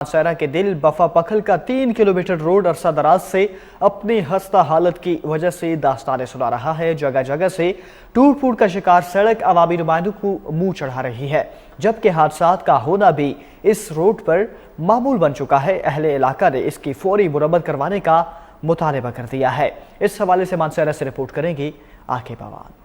मानसेरा के दिल बफा पखल का 3 किलोमीटर रोड अरसा दराज से अपनी खस्ता हालत की वजह से दास्तानें सुना रहा है। जगह जगह से टूट फूट का शिकार सड़क अवामी नुमाइंदों को मुंह चढ़ा रही है, जबकि हादसात का होना भी इस रोड पर मामूल बन चुका है। अहले इलाका ने इसकी फौरी मुरम्मत करवाने का मुतालबा कर दिया है। इस हवाले से मानसेरा से रिपोर्ट करेंगी आके पवान।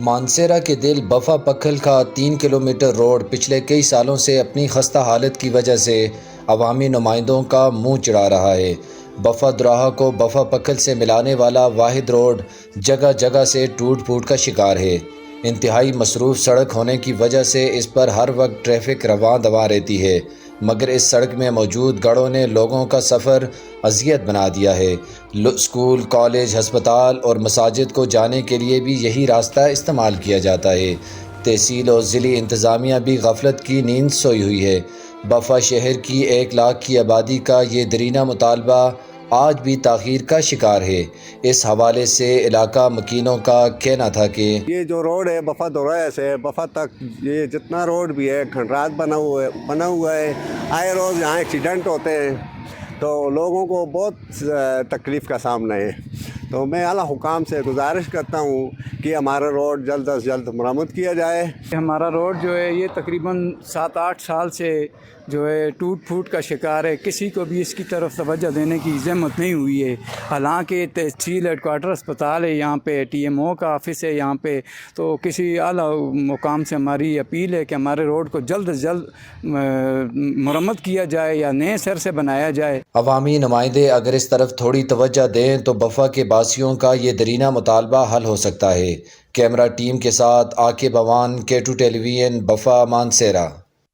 मानसेरा के दिल बफा पखल का 3 किलोमीटर रोड पिछले कई सालों से अपनी खस्ता हालत की वजह से अवामी नुमाइंदों का मुंह चिढ़ा रहा है। बफा दुराहा को बफा पखल से मिलाने वाला वाहिद रोड जगह जगह से टूट फूट का शिकार है। इंतहाई मसरूफ़ सड़क होने की वजह से इस पर हर वक्त ट्रैफिक रवां दवा रहती है, मगर इस सड़क में मौजूद गढ़ों ने लोगों का सफ़र अज़ियत बना दिया है। स्कूल, कॉलेज, हस्पताल और मसाजिद को जाने के लिए भी यही रास्ता इस्तेमाल किया जाता है। तहसील और ज़िली इंतज़ामिया भी गफलत की नींद सोई हुई है। बफा शहर की 1 लाख की आबादी का ये दरीना मुतालबा आज भी ताख़ीर का शिकार है। इस हवाले से इलाका मकीनों का कहना था कि ये जो रोड है बफा दोराया से बफा तक, ये जितना रोड भी है खंडरात बना हुआ है। आए रोज़ यहाँ एक्सीडेंट होते हैं तो लोगों को बहुत तकलीफ़ का सामना है। तो मैं आला हुकाम से गुजारिश करता हूँ कि हमारा रोड जल्द अज जल्द मरम्मत किया जाए। हमारा रोड जो है ये तकरीबन 7-8 साल से जो है टूट फूट का शिकार है। किसी को भी इसकी तरफ तवज्जो देने की ज़हमत नहीं हुई है। हालांकि तहसील हेडक्वार्टर अस्पताल है, यहाँ पे TMO का ऑफिस है यहाँ पे, तो किसी आला मुकाम से हमारी अपील है कि हमारे रोड को जल्द अज जल्द मरम्मत किया जाए या नए सर से बनाया जाए। अवामी नुमाइंदे अगर इस तरफ थोड़ी तवज्जो दें तो बफा के बासियों का ये दरीना मुतालबा हल हो सकता है। कैमरा टीम के साथ आके पवान, K2 टेलीविजन, बफा, मानसेरा।